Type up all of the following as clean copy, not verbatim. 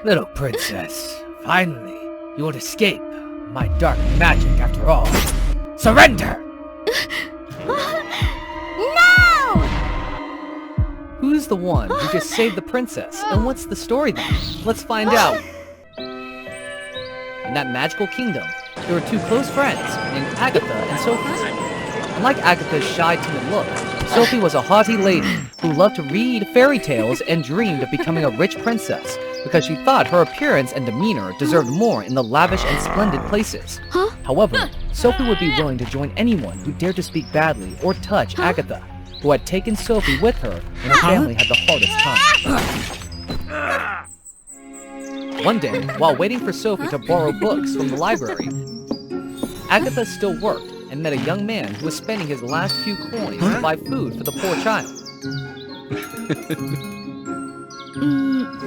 Little princess, finally, you will escape my dark magic after all. Surrender! No! Who's the one who just saved the princess, and what's the story then? Let's find out. In that magical kingdom, there were two close friends named Agatha and Sophie. Unlike Agatha's shy, timid look, Sophie was a haughty lady who loved to read fairy tales and dreamed of becoming a rich princess because she thought her appearance and demeanor deserved more in the lavish and splendid places. However, Sophie would be willing to join anyone who dared to speak badly or touch Agatha, who had taken Sophie with her when her family had the hardest time. One day, while waiting for Sophie to borrow books from the library, Agatha still worked and met a young man who was spending his last few coins to buy food for the poor child.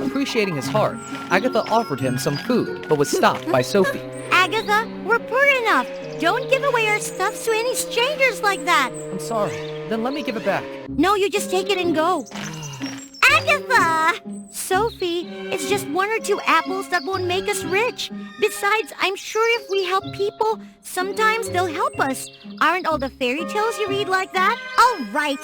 Appreciating his heart, Agatha offered him some food, but was stopped by Sophie. Agatha, we're poor enough. Don't give away our stuff to any strangers like that. I'm sorry. Then let me give it back. No, you just take it and go. Agatha! Sophie, it's just 1 or 2 apples that won't make us rich. Besides, I'm sure if we help people, sometimes they'll help us. Aren't all the fairy tales you read like that? All right.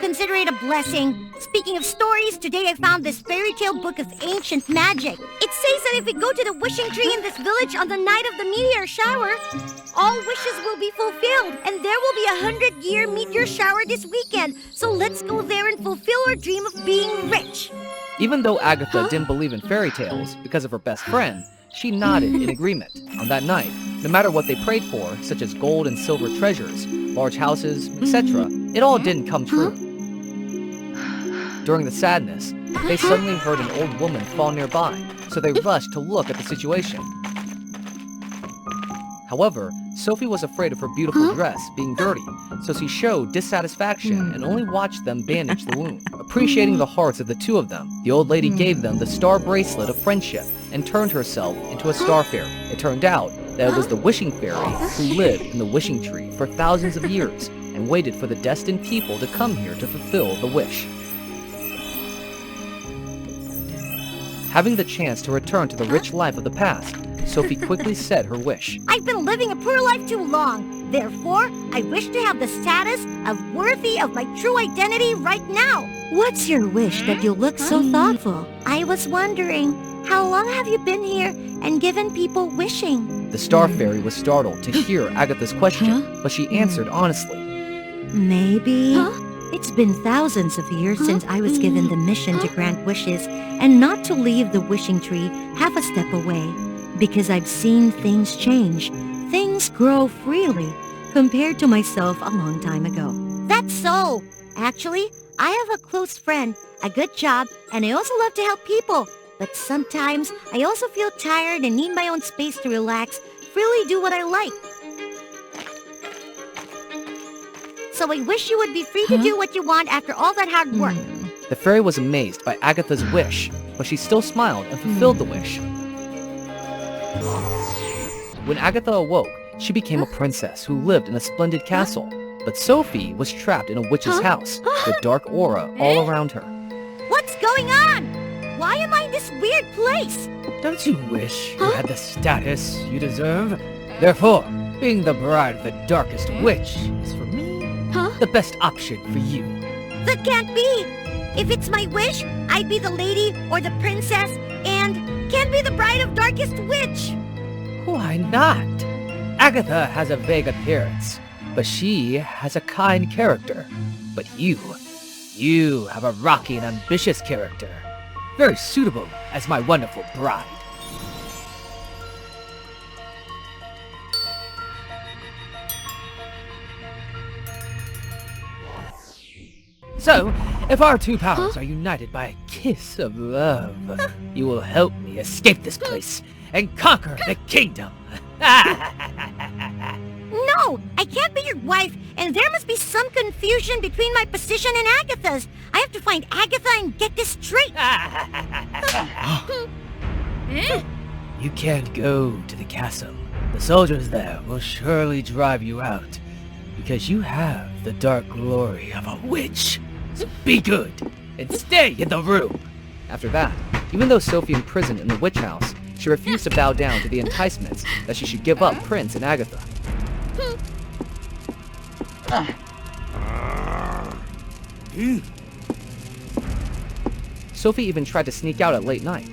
Consider it a blessing. Speaking of stories, today I found this fairy tale book of ancient magic. It says that if we go to the wishing tree in this village on the night of the meteor shower, all wishes will be fulfilled, and there will be a 100-year meteor shower this weekend. So let's go there and fulfill our dream of being rich. Even though Agatha didn't believe in fairy tales because of her best friend, she nodded in agreement. On that night, no matter what they prayed for, such as gold and silver treasures, large houses, etc., it all didn't come true. During the sadness, they suddenly heard an old woman fall nearby, so they rushed to look at the situation. However, Sophie was afraid of her beautiful dress being dirty, so she showed dissatisfaction and only watched them bandage the wound. Appreciating the hearts of the two of them, the old lady gave them the star bracelet of friendship and turned herself into a star fairy. It turned out that it was the wishing fairy who lived in the wishing tree for thousands of years and waited for the destined people to come here to fulfill the wish. Having the chance to return to the rich life of the past, Sophie quickly said her wish. I've been living a poor life too long. Therefore, I wish to have the status of worthy of my true identity right now. What's your wish that you look so thoughtful? I was wondering, how long have you been here and given people wishing? The star fairy was startled to hear Agatha's question, but she answered honestly. Maybe. It's been thousands of years since I was given the mission to grant wishes and not to leave the wishing tree half a step away, because I've seen things change. Things grow freely compared to myself a long time ago. That's so. Actually, I have a close friend, a good job, and I also love to help people. But sometimes I also feel tired and need my own space to relax, freely do what I like. So I wish you would be free to do what you want after all that hard work. The fairy was amazed by Agatha's wish, but she still smiled and fulfilled the wish. When Agatha awoke, she became a princess who lived in a splendid castle. But Sophie was trapped in a witch's house with dark aura all around her. What's going on? Why am I in this weird place? Don't you wish you had the status you deserve? Therefore, being the bride of the darkest witch is for me the best option for you. That can't be. If it's my wish, I'd be the lady or the princess and can't be the bride of darkest witch. Why not? Agatha has a vague appearance, but she has a kind character. But you have a rocky and ambitious character. Very suitable as my wonderful bride. So, if our two powers are united by a kiss of love, you will help me escape this place and conquer the kingdom. No, I can't be your wife, and there must be some confusion between my position and Agatha's. I have to find Agatha and get this straight. You can't go to the castle. The soldiers there will surely drive you out, because you have the dark glory of a witch. So be good and stay in the room. After that, Even though Sophie imprisoned in the witch house, she refused to bow down to the enticements that she should give up Prince and Agatha. Sophie even tried to sneak out at late night.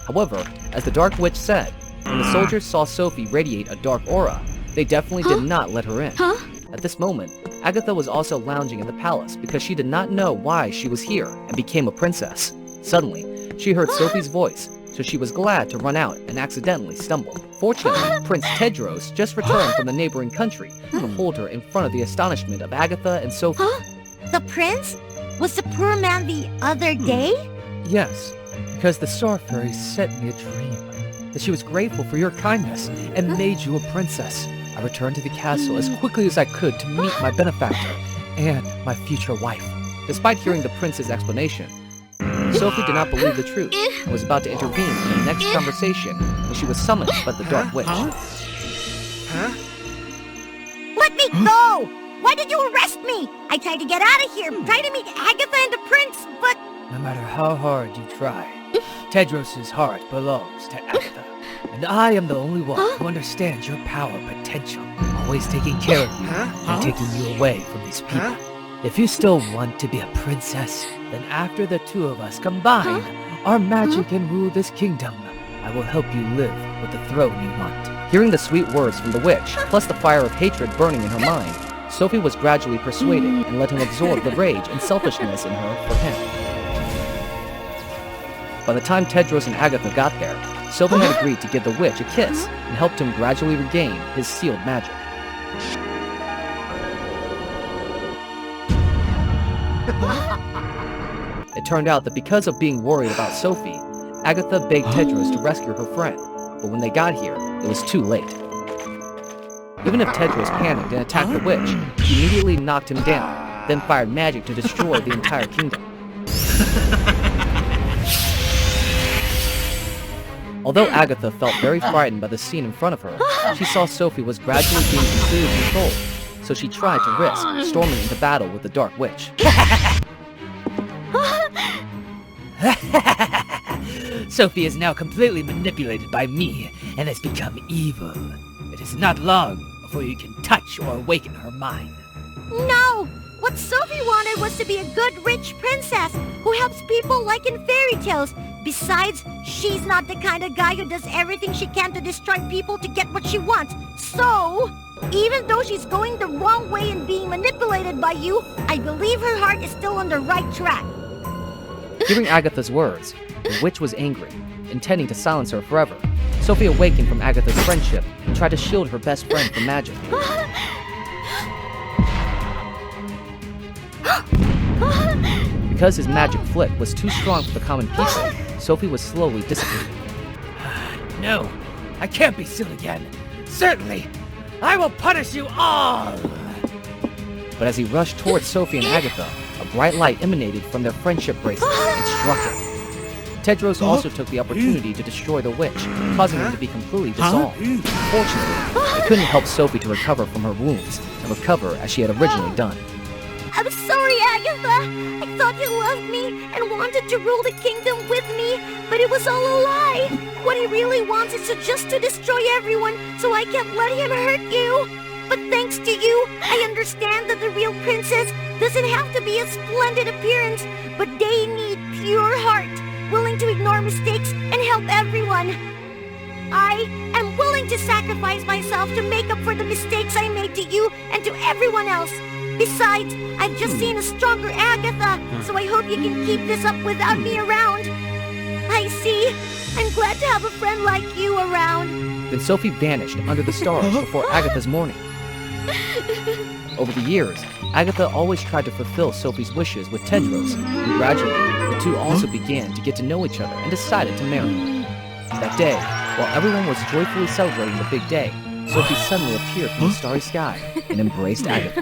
However, as the Dark Witch said, when the soldiers saw Sophie radiate a dark aura, they definitely did not let her in. At this moment, Agatha was also lounging in the palace because she did not know why she was here and became a princess. Suddenly, she heard Sophie's voice, so she was glad to run out and accidentally stumbled. Fortunately, Prince Tedros just returned from the neighboring country to hold her in front of the astonishment of Agatha and Sophie. The prince? Was the poor man the other day? Yes, because the Star Fairy sent me a dream that she was grateful for your kindness and made you a princess. I returned to the castle as quickly as I could to meet my benefactor and my future wife. Despite hearing the prince's explanation, Sophie did not believe the truth and was about to intervene in the next conversation when she was summoned by the Dark Witch. Let me go! Why did you arrest me? I tried to get out of here, tried to meet Agatha and the prince, but... No matter how hard you try, Tedros' heart belongs to Agatha. And I am the only one who understands your power potential, always taking care of you and taking you away from these people. If you still want to be a princess, then after the two of us combine our magic can rule this kingdom, I will help you live with the throne you want. Hearing the sweet words from the witch, plus the fire of hatred burning in her mind, Sophie was gradually persuaded and let him absorb the rage and selfishness in her for him. By the time Tedros and Agatha got there, Sophie had agreed to give the witch a kiss and helped him gradually regain his sealed magic. It turned out that because of being worried about Sophie, Agatha begged Tedros to rescue her friend, but when they got here, it was too late. Even if Tedros panicked and attacked the witch, he immediately knocked him down, then fired magic to destroy the entire kingdom. Although Agatha felt very frightened by the scene in front of her, she saw Sophie was gradually being completely controlled, so she tried to risk storming into battle with the Dark Witch. Sophie is now completely manipulated by me and has become evil. It is not long before you can touch or awaken her mind. No! What Sophie wanted was to be a good, rich princess who helps people like in fairy tales. Besides, she's not the kind of guy who does everything she can to destroy people to get what she wants. So, even though she's going the wrong way and being manipulated by you, I believe her heart is still on the right track. Hearing Agatha's words, the witch was angry, intending to silence her forever. Sophie awakened from Agatha's friendship and tried to shield her best friend from magic. Because his magic flick was too strong for the common people, Sophie was slowly dissipating. No, I can't be sealed again. Certainly, I will punish you all! But as he rushed towards Sophie and Agatha, a bright light emanated from their friendship bracelet and struck him. Tedros also took the opportunity to destroy the witch, causing her to be completely dissolved. Fortunately, it couldn't help Sophie to recover from her wounds and recover as she had originally done. I'm sorry, Agatha. I thought you loved me and wanted to rule the kingdom with me, but it was all a lie. What he really wants is just to destroy everyone, so I can't let him hurt you. But thanks to you, I understand that the real princess doesn't have to be a splendid appearance, but they need pure heart, willing to ignore mistakes and help everyone. I am willing to sacrifice myself to make up for the mistakes I made to you and to everyone else. Besides, I've just seen a stronger Agatha, so I hope you can keep this up without me around. I see. I'm glad to have a friend like you around. Then Sophie vanished under the stars before Agatha's morning. Over the years, Agatha always tried to fulfill Sophie's wishes with Tedros, and gradually, the two also began to get to know each other and decided to marry. That day, while everyone was joyfully celebrating the big day, Sophie suddenly appeared from the starry sky and embraced Agatha.